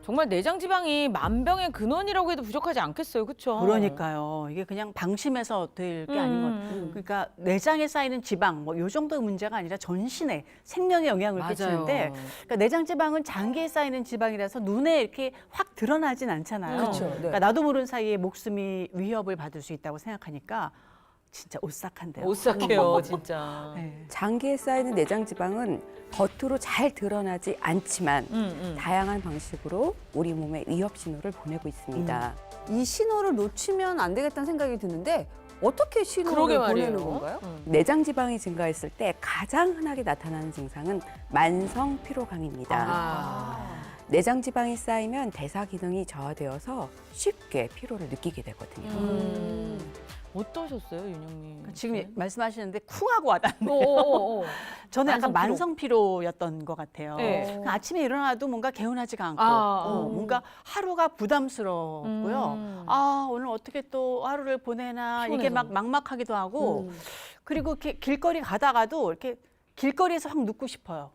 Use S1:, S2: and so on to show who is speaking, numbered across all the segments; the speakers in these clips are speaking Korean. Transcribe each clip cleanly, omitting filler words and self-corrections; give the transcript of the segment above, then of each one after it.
S1: 정말 내장 지방이 만병의 근원이라고 해도 부족하지 않겠어요, 그렇죠?
S2: 그러니까요. 이게 그냥 방심해서 될 게 아닌 것 같아요. 그러니까 내장에 쌓이는 지방, 뭐 요 정도 문제가 아니라 전신에 생명에 영향을
S1: 맞아요.
S2: 끼치는데, 그러니까 내장 지방은 장기에 쌓이는 지방이라서 눈에 이렇게 확 드러나진 않잖아요.
S3: 그렇죠. 네.
S2: 그러니까 나도 모르는 사이에 목숨이 위협을 받을 수 있다고 생각하니까 진짜 오싹한데요.
S1: 오싹해요, 진짜.
S2: 네.
S3: 장기에 쌓이는 내장 지방은 겉으로 잘 드러나지 않지만 다양한 방식으로 우리 몸에 위협 신호를 보내고 있습니다.
S4: 이 신호를 놓치면 안 되겠다는 생각이 드는데 어떻게 신호를 보내는 건가요?
S3: 내장 지방이 증가했을 때 가장 흔하게 나타나는 증상은 만성 피로감입니다. 내장 지방이 쌓이면 대사 기능이 저하되어서 쉽게 피로를 느끼게 되거든요.
S1: 어떠셨어요, 윤영미?
S2: 지금 말씀하시는데 쿵하고 와닿네.
S1: 오.
S2: 저는 약간
S1: 만성
S2: 만성 피로였던 것 같아요.
S1: 네.
S2: 그냥 아침에 일어나도 뭔가 개운하지가 않고 뭔가 하루가 부담스럽고요. 아, 오늘 어떻게 또 하루를 보내나 이게 막 막막하기도 하고 그리고 이렇게 길거리 가다가도 이렇게 길거리에서 확 눕고 싶어요.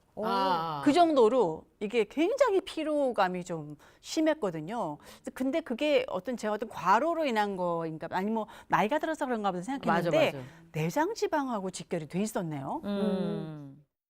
S2: 그 정도로 이게 굉장히 피로감이 좀 심했거든요. 근데 그게 제가 어떤 과로로 인한 거인가 아니면 뭐 나이가 들어서 그런가 보다 생각했는데
S1: 맞아.
S2: 내장 지방하고 직결이 돼 있었네요.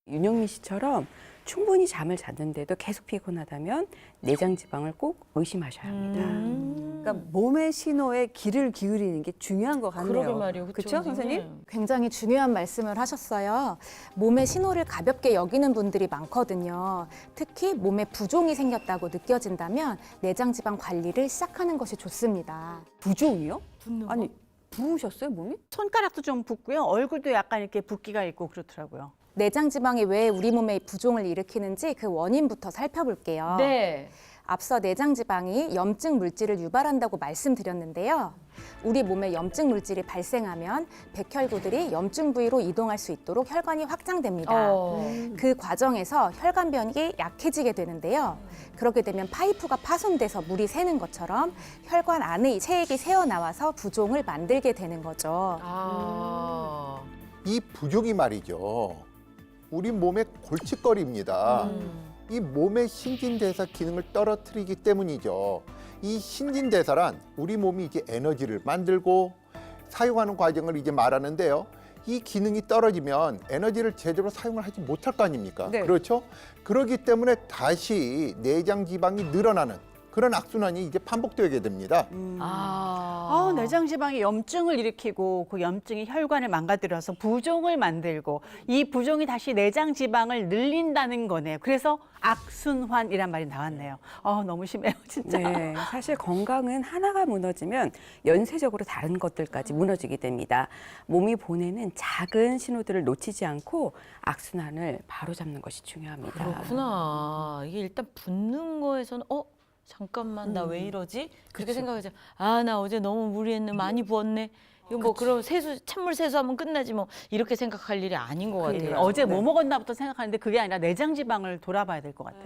S3: 윤영미 씨처럼 충분히 잠을 잤는데도 계속 피곤하다면 내장 지방을 꼭 의심하셔야 합니다.
S4: 그러니까 몸의 신호에 귀를 기울이는 게 중요한 것 같네요.
S1: 그러게 말이에요.
S4: 그렇죠, 선생님?
S5: 굉장히 중요한 말씀을 하셨어요. 몸의 신호를 가볍게 여기는 분들이 많거든요. 특히 몸에 부종이 생겼다고 느껴진다면 내장 지방 관리를 시작하는 것이 좋습니다.
S4: 부종이요? 아니, 부으셨어요, 몸이?
S2: 손가락도 좀 붓고요. 얼굴도 약간 이렇게 붓기가 있고 그렇더라고요.
S5: 내장 지방이 왜 우리 몸에 부종을 일으키는지 그 원인부터 살펴볼게요.
S1: 네.
S5: 앞서 내장 지방이 염증 물질을 유발한다고 말씀드렸는데요. 우리 몸에 염증 물질이 발생하면 백혈구들이 염증 부위로 이동할 수 있도록 혈관이 확장됩니다. 그 과정에서 혈관변이 약해지게 되는데요. 그렇게 되면 파이프가 파손돼서 물이 새는 것처럼 혈관 안의 체액이 새어나와서 부종을 만들게 되는 거죠.
S6: 이 부종이 말이죠. 우리 몸의 골칫거리입니다. 이 몸의 신진대사 기능을 떨어뜨리기 때문이죠. 이 신진대사란 우리 몸이 이제 에너지를 만들고 사용하는 과정을 이제 말하는데요. 이 기능이 떨어지면 에너지를 제대로 사용을 하지 못할 거 아닙니까?
S4: 네.
S6: 그렇죠? 그렇기 때문에 다시 내장 지방이 늘어나는 그런 악순환이 이제 반복되게 됩니다.
S2: 내장 지방이 염증을 일으키고 그 염증이 혈관을 망가뜨려서 부종을 만들고 이 부종이 다시 내장 지방을 늘린다는 거네요. 그래서 악순환이란 말이 나왔네요. 너무 심해요, 진짜.
S3: 네, 사실 건강은 하나가 무너지면 연쇄적으로 다른 것들까지 무너지게 됩니다. 몸이 보내는 작은 신호들을 놓치지 않고 악순환을 바로잡는 것이 중요합니다.
S1: 그렇구나. 이게 일단 붓는 거에서는 잠깐만 나 왜 이러지? 그렇게 생각하죠. 나 어제 너무 무리했네. 많이 부었네. 이거 뭐 그럼 찬물 세수하면 끝나지 뭐 이렇게 생각할 일이 아닌 것 같아요.
S2: 어제 뭐 먹었나부터 생각하는데 그게 아니라 내장 지방을 돌아봐야 될 것 같아요.